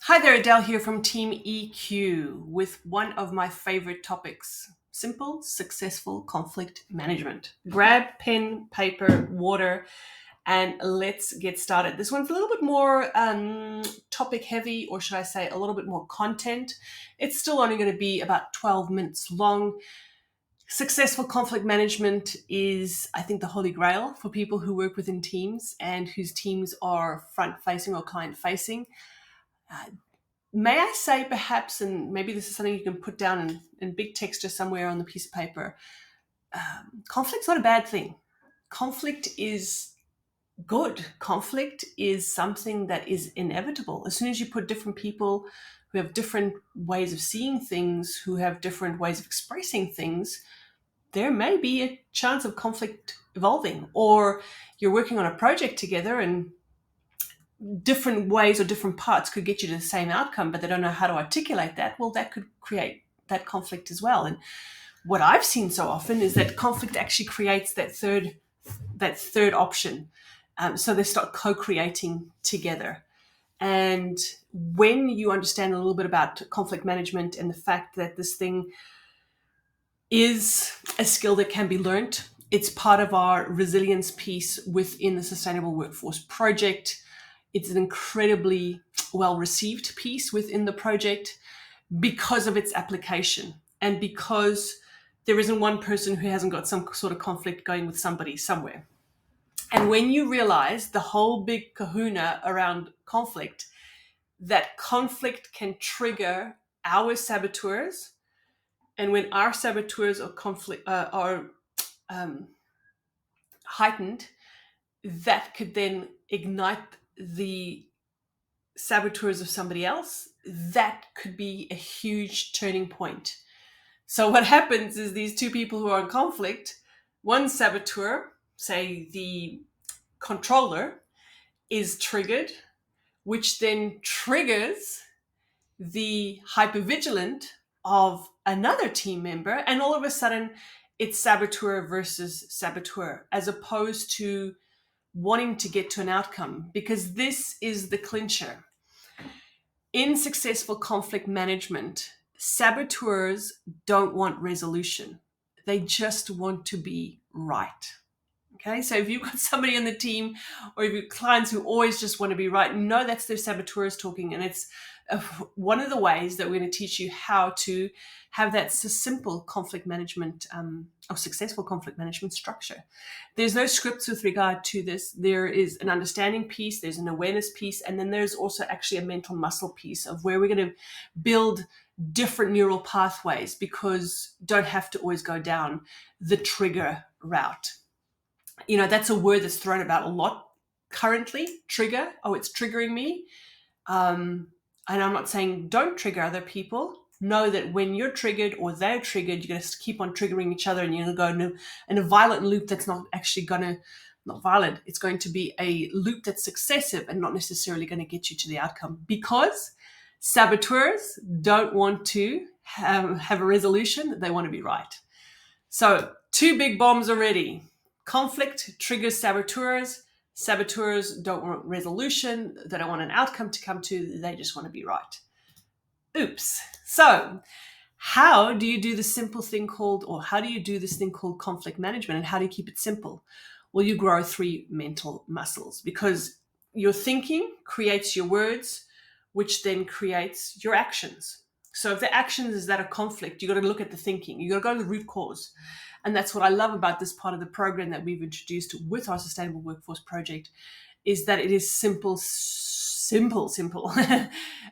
Hi there, Adele here from Team EQ with one of my favorite topics: simple, successful conflict management. Grab pen, paper, water, and let's get started. This one's a little bit more topic heavy, or should I say a little bit more content. It's still only going to be about 12 minutes long. Successful conflict management is, I think, the holy grail for people who work within teams and whose teams are front facing or client facing. May I say, perhaps, and maybe this is something you can put down in big text or somewhere on the piece of paper, conflict's not a bad thing. Conflict is good. Conflict is something that is inevitable. As soon as you put different people who have different ways of seeing things, who have different ways of expressing things, there may be a chance of conflict evolving. Or you're working on a project together and different ways or different parts could get you to the same outcome, but they don't know how to articulate that. Well, that could create that conflict as well. And what I've seen so often is that conflict actually creates that third option. So they start co-creating together. And when you understand a little bit about conflict management and the fact that this thing is a skill that can be learned, it's part of our resilience piece within the Sustainable Workforce Project. It's an incredibly well-received piece within the project because of its application and because there isn't one person who hasn't got some sort of conflict going with somebody somewhere. And when you realize the whole big kahuna around conflict, that conflict can trigger our saboteurs, and when our saboteurs are heightened, that could then ignite the saboteurs of somebody else. That could be a huge turning point. So what happens is these two people who are in conflict, one saboteur, say the controller, is triggered, which then triggers the hypervigilant of another team member, and all of a sudden it's saboteur versus saboteur, as opposed to wanting to get to an outcome, because this is the clincher. In successful conflict management, saboteurs don't want resolution. They just want to be right. Okay, so if you've got somebody on the team or if you've clients who always just want to be right, no, that's their saboteurs talking. And it's one of the ways that we're going to teach you how to have that simple conflict management or successful conflict management structure. There's no scripts with regard to this. There is an understanding piece, there's an awareness piece, and then there's also actually a mental muscle piece of where we're going to build different neural pathways, because don't have to always go down the trigger route. You know, that's a word that's thrown about a lot currently. Trigger. Oh, it's triggering me. And I'm not saying don't trigger other people. Know that when you're triggered or they're triggered, you're going to keep on triggering each other, and you're going to go in a violent loop that's not actually not violent. It's going to be a loop that's successive and not necessarily going to get you to the outcome, because saboteurs don't want to have a resolution. They want to be right. So 2 big bombs already. Conflict triggers saboteurs. Saboteurs don't want resolution. They don't want an outcome to come to. They just want to be right. Oops. So how do you do this thing called conflict management, and how do you keep it simple? Well, you grow 3 mental muscles, because your thinking creates your words, which then creates your actions. So if the actions is that a conflict, you got to look at the thinking. You got to go to the root cause. And that's what I love about this part of the program that we've introduced with our Sustainable Workforce Project, is that it is simple.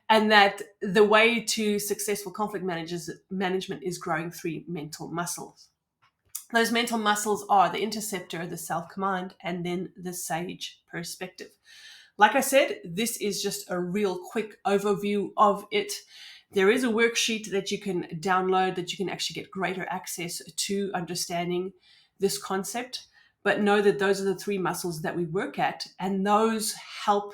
And that the way to successful conflict management is growing 3 mental muscles. Those mental muscles are the interceptor, the self-command, and then the sage perspective. Like I said, this is just a real quick overview of it. There is a worksheet that you can download that you can actually get greater access to understanding this concept. But know that those are the 3 muscles that we work at, and those help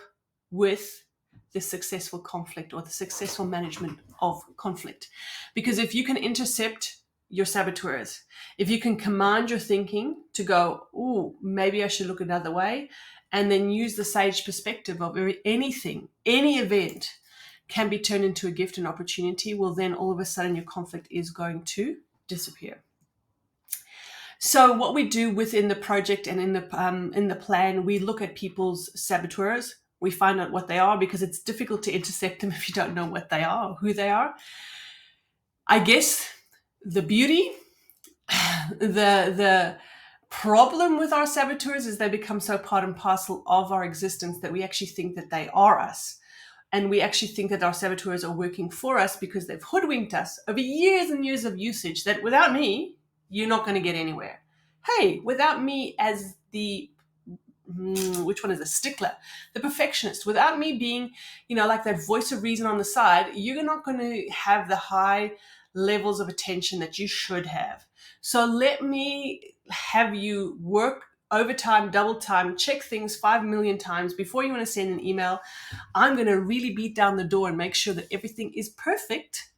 with the successful conflict or the successful management of conflict. Because if you can intercept your saboteurs, if you can command your thinking to go, oh, maybe I should look another way, and then use the sage perspective of anything, any event can be turned into a gift and opportunity, well, then all of a sudden your conflict is going to disappear. So what we do within the project and in the plan, we look at people's saboteurs. We find out what they are, because it's difficult to intercept them if you don't know what they are or who they are. I guess the beauty, the problem with our saboteurs is they become so part and parcel of our existence that we actually think that they are us. And we actually think that our saboteurs are working for us because they've hoodwinked us over years and years of usage, that without me, you're not going to get anywhere. Hey, without me as the, which one is the stickler, the perfectionist, without me being, like that voice of reason on the side, you're not going to have the high levels of attention that you should have. So let me have you work overtime, double time, check things 5 million times before you want to send an email. I'm going to really beat down the door and make sure that everything is perfect.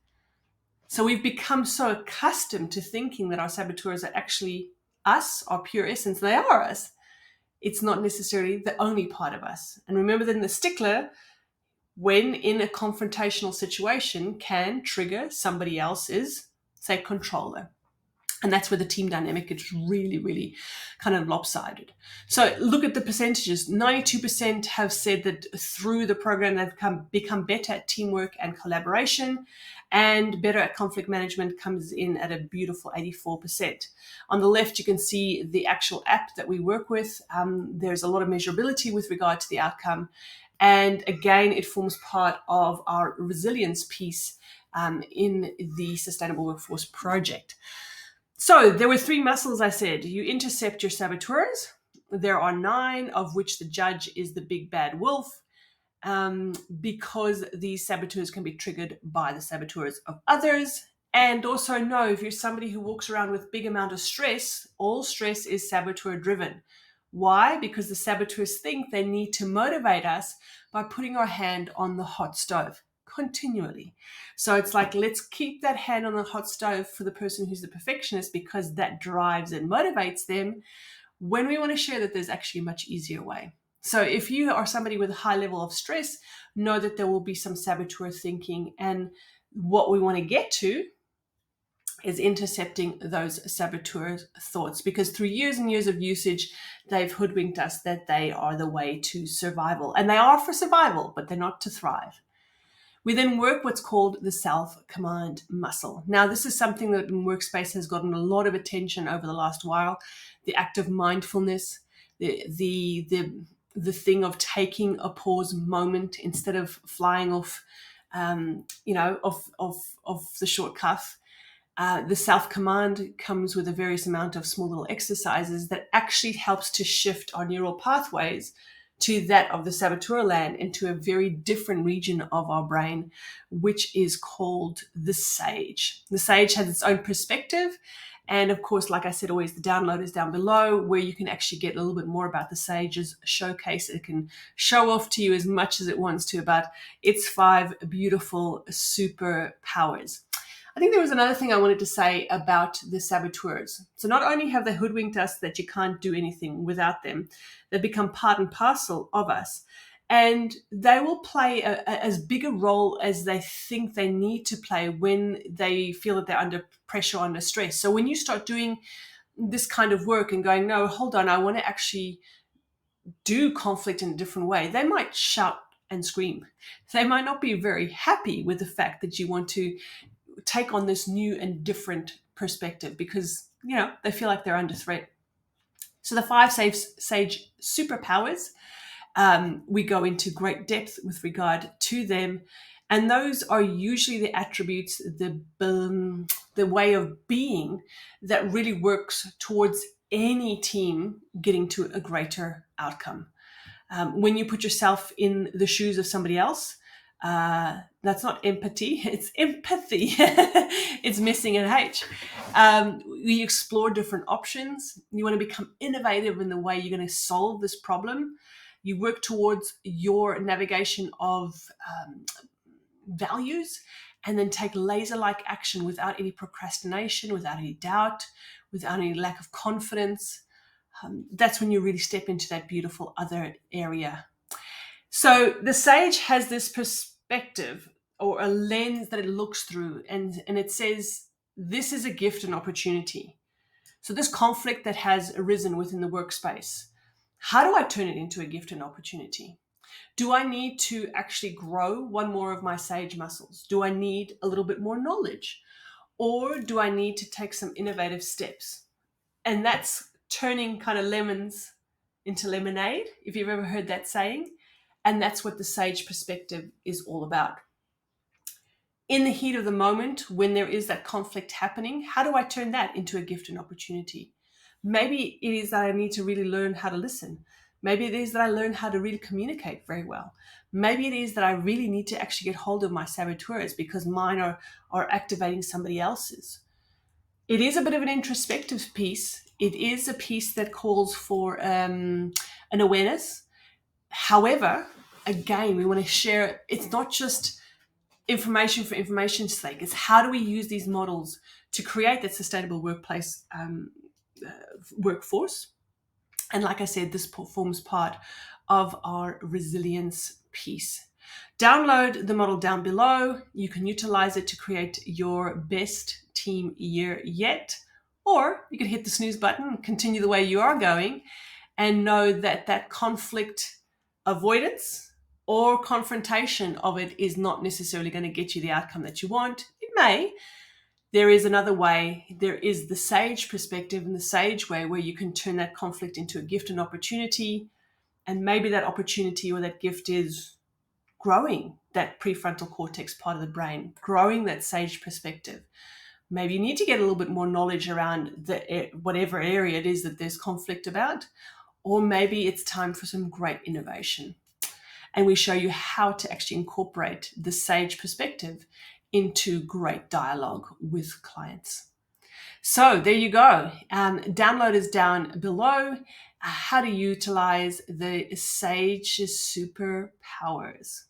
So we've become so accustomed to thinking that our saboteurs are actually us, our pure essence. They are us. It's not necessarily the only part of us. And remember that the stickler, when in a confrontational situation, can trigger somebody else's, say, controller. And that's where the team dynamic gets really, really kind of lopsided. So look at the percentages. 92% have said that through the program they've become better at teamwork and collaboration, and better at conflict management comes in at a beautiful 84%. On the left, you can see the actual app that we work with. There's a lot of measurability with regard to the outcome. And again, it forms part of our resilience piece in the Sustainable Workforce Project. So there were 3 muscles I said. You intercept your saboteurs. There are 9, of which the judge is the big bad wolf, because these saboteurs can be triggered by the saboteurs of others. And also know, if you're somebody who walks around with big amount of stress, all stress is saboteur driven. Why? Because the saboteurs think they need to motivate us by putting our hand on the hot stove continually. So it's like, let's keep that hand on the hot stove for the person who's the perfectionist, because that drives and motivates them, when we want to share that there's actually a much easier way. So if you are somebody with a high level of stress, know that there will be some saboteur thinking. And what we want to get to is intercepting those saboteur thoughts, because through years and years of usage, they've hoodwinked us that they are the way to survival. And they are for survival, but they're not to thrive. We then work what's called the self-command muscle. Now, this is something that in Workspace has gotten a lot of attention over the last while. The act of mindfulness, the thing of taking a pause moment instead of flying off, off the short cuff. The self-command comes with a various amount of small little exercises that actually helps to shift our neural pathways to that of the saboteur land, into a very different region of our brain, which is called the sage. The sage has its own perspective. And of course, like I said, always the download is down below, where you can actually get a little bit more about the sage's showcase. It can show off to you as much as it wants to about its 5 beautiful superpowers. I think there was another thing I wanted to say about the saboteurs. So not only have they hoodwinked us that you can't do anything without them, they've become part and parcel of us. And they will play as big a role as they think they need to play when they feel that they're under pressure, under stress. So when you start doing this kind of work and going, no, hold on, I want to actually do conflict in a different way, they might shout and scream. They might not be very happy with the fact that you want to take on this new and different perspective, because they feel like they're under threat. So the 5 sage superpowers, we go into great depth with regard to them, and those are usually the attributes, the way of being that really works towards any team getting to a greater outcome. When you put yourself in the shoes of somebody else, that's not empathy, it's empathy. It's missing an H. You explore different options. You want to become innovative in the way you're going to solve this problem. You work towards your navigation of values, and then take laser-like action without any procrastination, without any doubt, without any lack of confidence. That's when you really step into that beautiful other area. So the sage has this perspective or a lens that it looks through, and it says, this is a gift and opportunity. So this conflict that has arisen within the workspace, how do I turn it into a gift and opportunity? Do I need to actually grow one more of my sage muscles? Do I need a little bit more knowledge? Or do I need to take some innovative steps? And that's turning kind of lemons into lemonade, if you've ever heard that saying. And that's what the sage perspective is all about. In the heat of the moment, when there is that conflict happening, how do I turn that into a gift and opportunity? Maybe it is that I need to really learn how to listen. Maybe it is that I learn how to really communicate very well. Maybe it is that I really need to actually get hold of my saboteurs because mine are activating somebody else's. It is a bit of an introspective piece. It is a piece that calls for an awareness. However, again, we want to share, it's not just information for information's sake. It's how do we use these models to create that sustainable workplace workforce. And like I said, this forms part of our resilience piece. Download the model down below. You can utilize it to create your best team year yet, or you can hit the snooze button and continue the way you are going and know that that conflict avoidance or confrontation of it is not necessarily going to get you the outcome that you want. It may. There is another way. There is the sage perspective and the sage way where you can turn that conflict into a gift and opportunity. And maybe that opportunity or that gift is growing that prefrontal cortex part of the brain, growing that sage perspective. Maybe you need to get a little bit more knowledge around whatever area it is that there's conflict about, or maybe it's time for some great innovation. And we show you how to actually incorporate the sage perspective into great dialogue with clients. So there you go. Download is down below. How to utilize the sage's superpowers.